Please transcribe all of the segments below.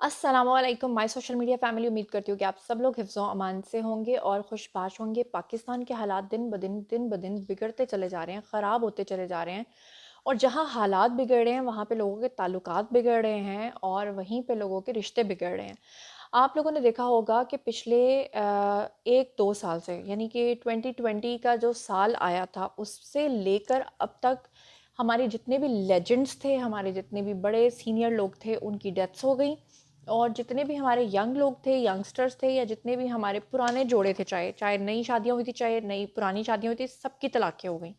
अस्सलामुअलैकुम my social media family. उम्मीद करती हूँ कि आप सब लोग हिफ्ज़ अमान से होंगे और खुशबाश होंगे। पाकिस्तान के हालात दिन ब दिन बिगड़ते चले जा रहे हैं, ख़राब होते चले जा रहे हैं और जहाँ हालात बिगड़ रहे हैं वहाँ पे लोगों के ताल्लुकात बिगड़ रहे हैं और वहीं पे लोगों के रिश्ते बिगड़ रहे हैं। आप लोगों ने देखा होगा कि पिछले 1-2 साल से यानी कि 2020 का जो साल आया था उससे लेकर अब तक हमारे जितने भी लेजेंड्स थे, हमारे जितने भी बड़े सीनियर लोग थे, उनकी डेथ्स हो गई और जितने भी हमारे यंग लोग थे, यंगस्टर्स थे या जितने भी हमारे पुराने जोड़े थे, चाहे चाहे नई शादियाँ हुई थी, चाहे नई पुरानी शादियाँ हुई थी, सबकी तलाक़ें हो गईं।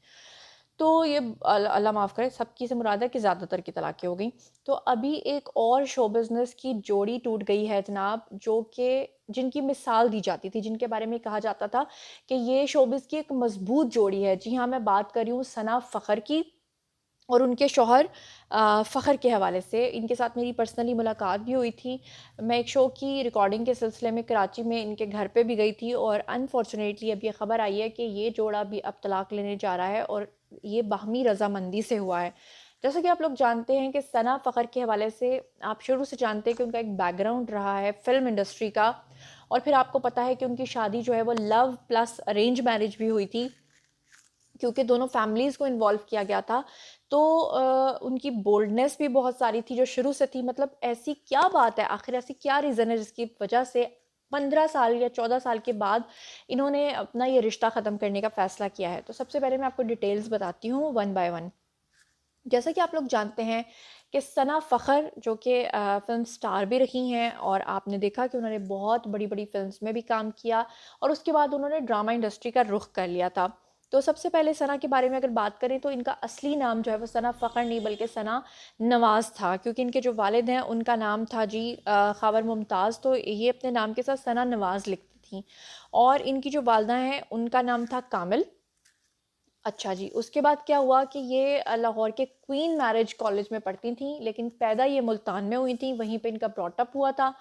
तो ये अल्लाह माफ़ करे, सबकी से मुराद है कि ज़्यादातर की तलाक़ें हो गईं। तो अभी एक और शो बिज़नेस की जोड़ी टूट गई है जनाब, जो कि जिनकी मिसाल दी जाती थी, जिनके बारे में कहा जाता था कि ये शोबिज़ की एक मज़बूत जोड़ी है। जी हाँ, मैं बात कर रही हूँ सना फ़ख़र की और उनके शौहर फ़ख़र के हवाले से। इनके साथ मेरी पर्सनली मुलाकात भी हुई थी। मैं एक शो की रिकॉर्डिंग के सिलसिले में कराची में इनके घर पे भी गई थी और अनफॉर्चुनेटली अब ये ख़बर आई है कि ये जोड़ा भी अब तलाक लेने जा रहा है और ये बाहमी रज़ामंदी से हुआ है। जैसा कि आप लोग जानते हैं कि सना फ़ख़र के हवाले से आप शुरू से जानते हैं कि उनका एक बैकग्राउंड रहा है फ़िल्म इंडस्ट्री का और फिर आपको पता है कि उनकी शादी जो है वो लव प्लस अरेंज मैरिज भी हुई थी। क्योंकि दोनों फैमिलीज़ को इन्वॉल्व किया गया था। तो उनकी बोल्डनेस भी बहुत सारी थी जो शुरू से थी। मतलब ऐसी क्या बात है, आखिर ऐसी क्या रीज़न है जिसकी वजह से 15 साल या 14 साल के बाद इन्होंने अपना ये रिश्ता ख़त्म करने का फ़ैसला किया है। तो सबसे पहले मैं आपको डिटेल्स बताती हूँ वन बाय वन। जैसा कि आप लोग जानते हैं कि सना फ़ख़र जो कि फ़िल्म स्टार भी रही हैं और आपने देखा कि उन्होंने बहुत बड़ी-बड़ी फ़िल्म्स में भी काम किया और उसके बाद उन्होंने ड्रामा इंडस्ट्री का रुख कर लिया था। तो सबसे पहले सना के बारे में अगर बात करें तो इनका असली नाम जो है वो सना फ़ख़र नहीं बल्कि सना नवाज़ था, क्योंकि इनके जो वालिद हैं उनका नाम था जी ख़ावर मुमताज़, तो ये अपने नाम के साथ सना नवाज़ लिखती थीं और इनकी जो वालिदा हैं उनका नाम था कामिल। अच्छा जी, उसके बाद क्या हुआ कि ये लाहौर के क्वीन मैरिज कॉलेज में पढ़ती थीं, लेकिन पैदा ये मुल्तान में हुई थीं, वहीं पे इनका ब्रॉट अप हुआ था।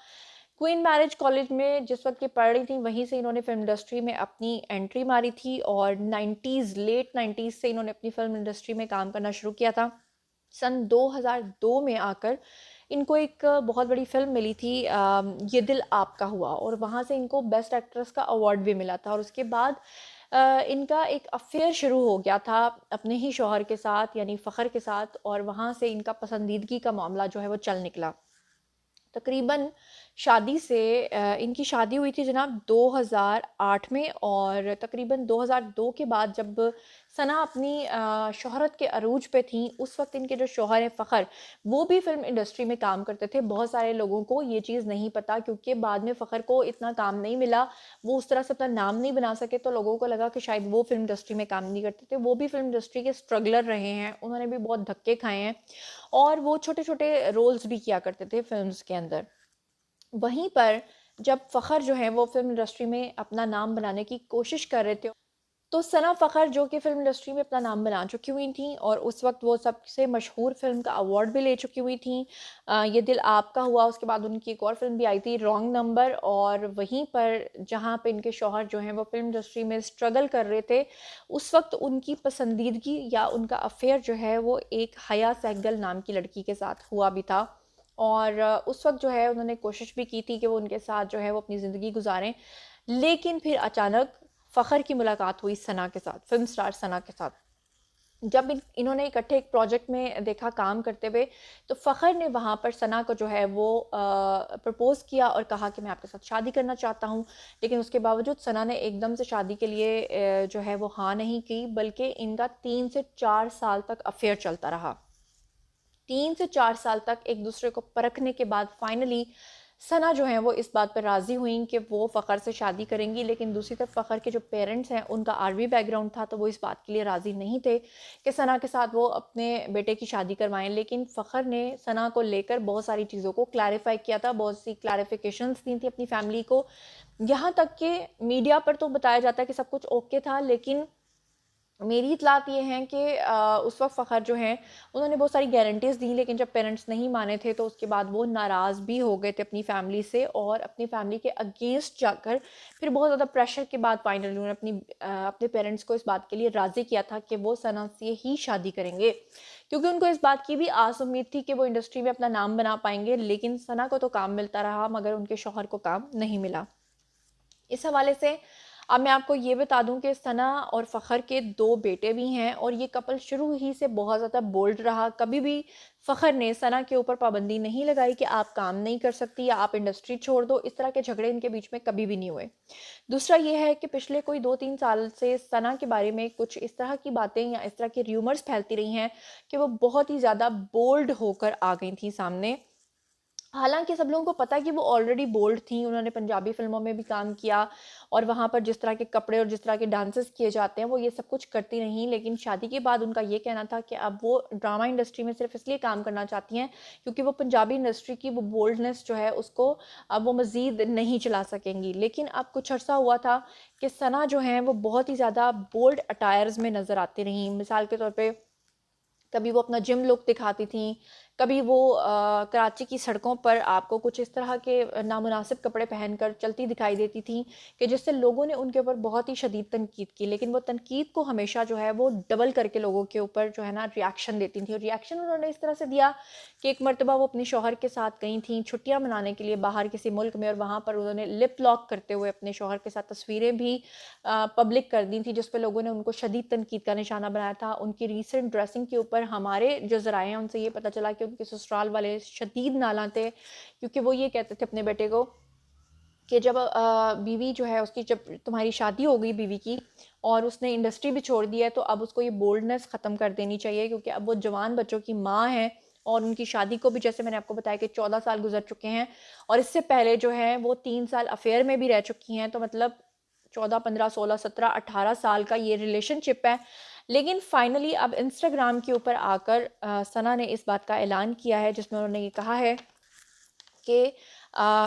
क्वीन मैरिज कॉलेज में जिस वक़्त ये पढ़ रही थीं, वहीं से इन्होंने फ़िल्म इंडस्ट्री में अपनी एंट्री मारी थी और 90s लेट 90s से इन्होंने अपनी फ़िल्म इंडस्ट्री में काम करना शुरू किया था। सन 2002 में आकर इनको एक बहुत बड़ी फ़िल्म मिली थी ये दिल आपका हुआ और वहाँ से इनको बेस्ट एक्ट्रेस का अवार्ड भी मिला था और उसके बाद इनका एक अफ़ेयर शुरू हो गया था अपने ही शौहर के साथ यानी फ़ख़र के साथ और वहाँ से इनका पसंदीदगी का मामला जो है वो चल निकला। तकरीबन शादी से इनकी शादी हुई थी जनाब 2008 में और तकरीबन 2002 के बाद जब सना अपनी शोहरत के अरूज पे थीं, उस वक़्त इनके जो शौहर हैं फ़ख़र, वो भी फ़िल्म इंडस्ट्री में काम करते थे। बहुत सारे लोगों को ये चीज़ नहीं पता क्योंकि बाद में फ़ख़र को इतना काम नहीं मिला, वो उस तरह से अपना नाम नहीं बना सके, तो लोगों को लगा कि शायद वो फ़िल्म इंडस्ट्री में काम नहीं करते थे। वो भी फ़िल्म इंडस्ट्री के स्ट्रगलर रहे हैं, उन्होंने भी बहुत धक्के खाए हैं और वो छोटे-छोटे रोल्स भी किया करते थे फ़िल्म्स के अंदर। वहीं पर जब फ़ख़र जो है वो फ़िल्म इंडस्ट्री में अपना नाम बनाने की कोशिश कर रहे थे, तो सना फ़ख़र जो कि फ़िल्म इंडस्ट्री में अपना नाम बना चुकी हुई थीं और उस वक़्त वो सबसे मशहूर फ़िल्म का अवार्ड भी ले चुकी हुई थीं। ये दिल आपका हुआ, उसके बाद उनकी एक और फ़िल्म भी आई थी रॉन्ग नंबर और वहीं पर जहाँ पे इनके शौहर जो हैं वो फ़िल्म इंडस्ट्री में स्ट्रगल कर रहे थे, उस वक़्त उनकी पसंदीदगी या उनका अफ़ेयर जो है वो एक हया सहगल नाम की लड़की के साथ हुआ भी था। और उस वक़्त जो है उन्होंने कोशिश भी की थी कि वो उनके साथ जो है वो अपनी ज़िंदगी गुज़ारें। लेकिन फिर अचानक फ़ख़र की मुलाकात हुई सना के साथ, फ़िल्म स्टार सना के साथ। जब इन्होंने इकट्ठे एक प्रोजेक्ट में देखा काम करते हुए, तो फ़ख़र ने वहाँ पर सना को जो है वो प्रपोज़ किया और कहा कि मैं आपके साथ शादी करना चाहता हूँ। लेकिन उसके बावजूद सना ने एकदम से शादी के लिए जो है वो हाँ नहीं की, बल्कि इनका 3 से 4 साल तक अफ़ेयर चलता रहा। 3 से 4 साल तक एक दूसरे को परखने के बाद फाइनली सना जो है वो इस बात पर राज़ी हुईं कि वो फ़ख़र से शादी करेंगी, लेकिन दूसरी तरफ फ़ख़र के जो पेरेंट्स हैं उनका आर्मी बैकग्राउंड था, तो वो इस बात के लिए राज़ी नहीं थे कि सना के साथ वो अपने बेटे की शादी करवाएं। लेकिन फ़ख़र ने सना को लेकर बहुत सारी चीज़ों को क्लैरिफाई किया था, बहुत सी क्लैरिफिकेशंस दी थी अपनी फैमिली को। यहाँ तक कि मीडिया पर तो बताया जाता है कि सब कुछ ओके था, लेकिन मेरी इत्तलात ये हैं कि उस वक़्त फ़खर जो हैं, उन्होंने बहुत सारी गारंटीज़ दी, लेकिन जब पेरेंट्स नहीं माने थे तो उसके बाद वो नाराज़ भी हो गए थे अपनी फ़ैमिली से, और अपनी फ़ैमिली के अगेंस्ट जाकर फिर बहुत ज़्यादा प्रेशर के बाद फाइनली उन्होंने अपने पेरेंट्स को इस बात के लिए राज़ी किया था कि वो सना से ही शादी करेंगे। क्योंकि उनको इस बात की भी आस उम्मीद थी कि वो इंडस्ट्री में अपना नाम बना पाएँगे, लेकिन सना को तो काम मिलता रहा मगर उनके शौहर को काम नहीं मिला। इस हवाले से अब मैं आपको ये बता दूं कि सना और फ़खर के 2 बेटे भी हैं, और ये कपल शुरू ही से बहुत ज़्यादा बोल्ड रहा। कभी भी फ़खर ने सना के ऊपर पाबंदी नहीं लगाई कि आप काम नहीं कर सकती या आप इंडस्ट्री छोड़ दो। इस तरह के झगड़े इनके बीच में कभी भी नहीं हुए। दूसरा ये है कि पिछले कोई 2-3 साल से सना के बारे में कुछ इस तरह की बातें या इस तरह के र्यूमर्स फैलती रही हैं कि वो बहुत ही ज़्यादा बोल्ड होकर आ गई थी सामने। हालाँकि सब लोगों को पता है कि वो ऑलरेडी बोल्ड थीं, उन्होंने पंजाबी फ़िल्मों में भी काम किया, और वहाँ पर जिस तरह के कपड़े और जिस तरह के डांसेस किए जाते हैं, वो ये सब कुछ करती रहीं। लेकिन शादी के बाद उनका ये कहना था कि अब वो ड्रामा इंडस्ट्री में सिर्फ़ इसलिए काम करना चाहती हैं, क्योंकि वो पंजाबी इंडस्ट्री की वो बोल्डनेस जो है, उसको अब वो मज़ीद नहीं चला सकेंगी। लेकिन अब कुछ अरसा हुआ था कि सना जो हैं, वो बहुत ही ज़्यादा बोल्ड अटायर्स में नज़र आती रहीं। मिसाल के तौर पे कभी वो अपना जिम लुक दिखाती थीं, कभी वो कराची की सड़कों पर आपको कुछ इस तरह के नामुनासिब कपड़े पहनकर चलती दिखाई देती थीं कि जिससे लोगों ने उनके ऊपर बहुत ही शदीद तनकीद की। लेकिन वो तनकीद को हमेशा जो है वो डबल करके लोगों के ऊपर जो है ना रिएक्शन देती थीं, और रिएक्शन उन्होंने इस तरह से दिया कि एक मर्तबा वो अपने शौहर के साथ गई थीं छुट्टियाँ मनाने के लिए बाहर किसी मुल्क में, और वहाँ पर उन्होंने लिप लॉक करते हुए अपने शौहर के साथ तस्वीरें भी पब्लिक कर दी थी, जिस पे लोगों ने उनको शदीद तनकीद का निशाना बनाया था। उनकी रीसेंट ड्रेसिंग के ऊपर हमारे जो ज़राए हैं उनसे ये पता चला कि उनके ससुराल वाले शदीद नाला थे, क्योंकि वो ये कहते थे अपने बेटे को कि जब बीवी जो है उसकी, जब तुम्हारी शादी हो गई बीवी की और उसने इंडस्ट्री भी छोड़ दी है, तो अब उसको ये बोल्डनेस ख़त्म कर देनी चाहिए, क्योंकि अब वो जवान बच्चों की माँ है, और उनकी शादी को भी जैसे मैंने आपको बताया कि 14 साल गुजर चुके हैं, और इससे पहले जो है वो 3 साल अफेयर में भी रह चुकी हैं। तो मतलब 14, 15, 16, 17, 18 साल का ये रिलेशनशिप है। लेकिन फाइनली अब इंस्टाग्राम के ऊपर आकर सना ने इस बात का ऐलान किया है, जिसमें उन्होंने ये कहा है कि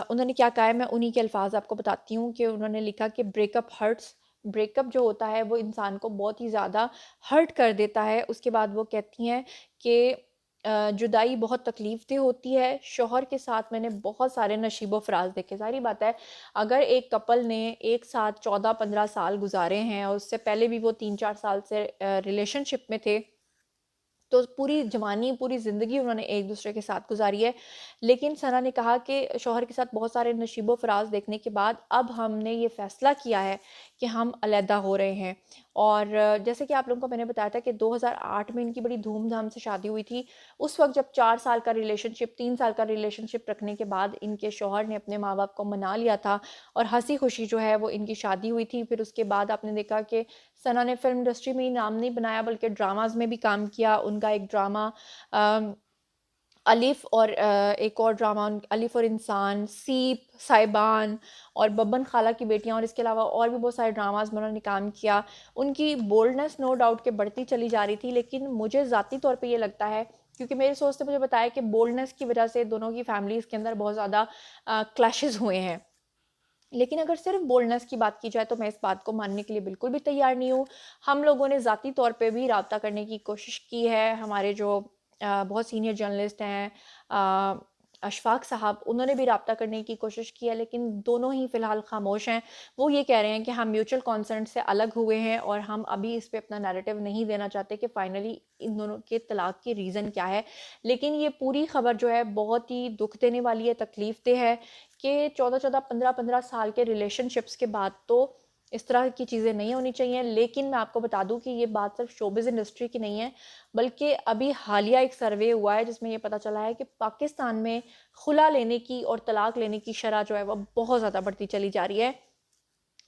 उन्होंने क्या कहा है, मैं उन्हीं के अल्फाज आपको बताती हूँ कि उन्होंने लिखा कि ब्रेकअप हर्ट्स। ब्रेकअप जो होता है वो इंसान को बहुत ही ज़्यादा हर्ट कर देता है। उसके बाद वो कहती हैं कि जुदाई बहुत तकलीफ दह होती है। शौहर के साथ मैंने बहुत सारे नशीबो फ़राज़ देखे। ज़ाहिर बात है, अगर एक कपल ने एक साथ 14-15 साल गुजारे हैं और उससे पहले भी वो 3-4 साल से रिलेशनशिप में थे, तो पूरी जवानी, पूरी ज़िंदगी उन्होंने एक-दूसरे के साथ गुज़ारी है। लेकिन सना ने कहा कि शौहर के साथ बहुत सारे नशीबो फ़राज़ देखने के बाद अब हमने ये फ़ैसला किया है कि हम अलहदा हो रहे हैं। और जैसे कि आप लोगों को मैंने बताया था कि 2008 में इनकी बड़ी धूम-धाम से शादी हुई थी। उस वक़्त जब 4 साल का रिलेशनशिप, 3 साल का रिलेशनशिप रखने के बाद इनके शौहर ने अपने माँ-बाप को मना लिया था, और हँसी-खुशी जो है वो इनकी शादी हुई थी। फिर उसके बाद आपने देखा कि सना ने फ़िल्म इंडस्ट्री में ही नाम नहीं बनाया, बल्कि ड्रामाज़ में भी काम किया। उनका एक ड्रामा अ, अलिफ़, और एक और ड्रामा अलिफ़ और इंसान, सीप, साइबान और बब्बन खाला की बेटियाँ, और इसके अलावा और भी बहुत सारे ड्रामाज़ में उन्होंने काम किया। उनकी बोल्डनेस नो डाउट कि बढ़ती चली जा रही थी, लेकिन मुझे ज़ाती तौर पे ये लगता है, क्योंकि मेरे सोच ने मुझे बताया कि बोल्डनेस की वज़ह से दोनों की फ़ैमिलीज़ के अंदर बहुत ज़्यादा क्लैशेज़ हुए हैं। लेकिन अगर सिर्फ बोल्डनेस की बात की जाए तो मैं इस बात को मानने के लिए बिल्कुल भी तैयार नहीं हूँ। हम लोगों ने ज़ाती तौर पे भी राब्ता करने की कोशिश की है। हमारे जो बहुत सीनियर जर्नलिस्ट हैं, अशफाक साहब, उन्होंने भी राब्ता करने की कोशिश की है, लेकिन दोनों ही फ़िलहाल ख़ामोश हैं। वो ये कह रहे हैं कि हम म्यूचुअल कंसेंट से अलग हुए हैं, और हम अभी इस पे अपना नैरेटिव नहीं देना चाहते कि फ़ाइनली इन दोनों के तलाक की रीज़न क्या है। लेकिन ये पूरी ख़बर जो है बहुत ही दुःख देने वाली है, तकलीफ़ देह है कि 14-14, 15-15 साल के रिलेशनशिप्स के बाद तो इस तरह की चीज़ें नहीं होनी चाहिए। लेकिन मैं आपको बता दूँ कि ये बात सिर्फ शोबिज़ इंडस्ट्री की नहीं है, बल्कि अभी हालिया एक सर्वे हुआ है जिसमें ये पता चला है कि पाकिस्तान में खुला लेने की और तलाक लेने की शरह जो है वो बहुत ज़्यादा बढ़ती चली जा रही है।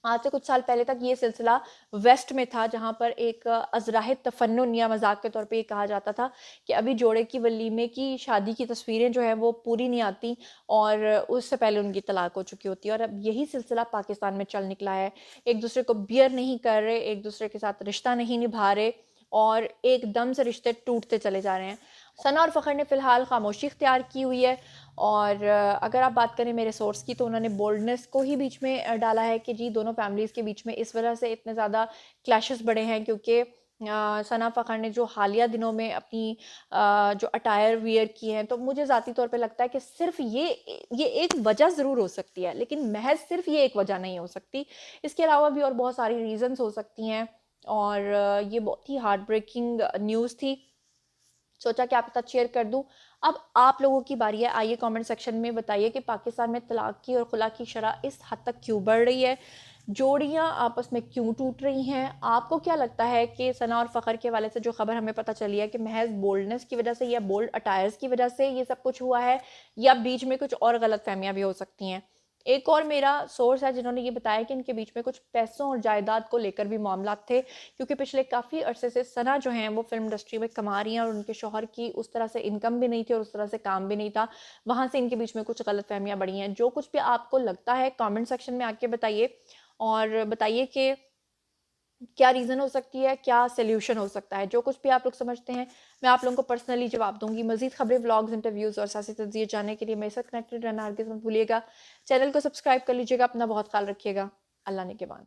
आज से कुछ साल पहले तक ये सिलसिला वेस्ट में था, जहाँ पर एक अज़राह तफ़न्नुन या मज़ाक के तौर पे ये कहा जाता था कि अभी जोड़े की वलीमे की शादी की तस्वीरें जो हैं वो पूरी नहीं आती, और उससे पहले उनकी तलाक हो चुकी होती है। और अब यही सिलसिला पाकिस्तान में चल निकला है। एक दूसरे को बियर नहीं कर रहे, एक दूसरे के साथ रिश्ता नहीं निभा रहे, और एकदम से रिश्ते टूटते चले जा रहे हैं। सना और फ़खर ने फ़िलहाल खामोशी इख्तियार की हुई है, और अगर आप बात करें मेरे सोर्स की, तो उन्होंने बोल्डनेस को ही बीच में डाला है कि जी दोनों फैमिलीज़ के बीच में इस वजह से इतने ज़्यादा क्लैशेस बढ़े हैं, क्योंकि सना फ़ख़्र ने जो हालिया दिनों में अपनी जो अटायर वियर की हैं, तो मुझे ज़ाती तौर पे लगता है कि सिर्फ़ ये एक वजह ज़रूर हो सकती है, लेकिन महज़ सिर्फ़ ये एक वजह नहीं हो सकती। इसके अलावा भी और बहुत सारी रीज़न्स हो सकती हैं और ये बहुत ही हार्ट ब्रेकिंग न्यूज़ थी। सोचा कि आपके साथ शेयर कर दूँ। अब आप लोगों की बारी है, आइए कमेंट सेक्शन में बताइए कि पाकिस्तान में तलाक की और खुला की शरह इस हद तक क्यों बढ़ रही है? जोड़ियाँ आपस में क्यों टूट रही हैं? आपको क्या लगता है कि सना और फ़ख़्र के हवाले से जो खबर हमें पता चली है कि महज़ बोल्डनेस की वज़ह से या बोल्ड अटायर्स की वज़ह से ये सब कुछ हुआ है या बीच में कुछ और गलतफ़हमियाँ भी हो सकती हैं? एक और मेरा सोर्स है जिन्होंने ये बताया कि इनके बीच में कुछ पैसों और जायदाद को लेकर भी मामलात थे, क्योंकि पिछले काफ़ी अरसे से सना जो हैं वो फ़िल्म इंडस्ट्री में कमा रही हैं और उनके शौहर की उस तरह से इनकम भी नहीं थी और उस तरह से काम भी नहीं था। वहाँ से इनके बीच में कुछ गलतफ़हमियाँ बढ़ी हैं। जो कुछ भी आपको लगता है कमेंट सेक्शन में आके बताइए और बताइए कि क्या रीज़न हो सकती है, क्या सॉल्यूशन हो सकता है। जो कुछ भी आप लोग समझते हैं, मैं आप लोगों को पर्सनली जवाब दूँगी। मज़ीद खबरें, व्लॉग्स, इंटरव्यूज़ और सियासी तज्ज़िये जानने के लिए मेरे साथ कनेक्टेड रहना हरगिज़ मत भूलिएगा। चैनल को सब्सक्राइब कर लीजिएगा। अपना बहुत ख़्याल रखिएगा। अल्लाह निगहबान।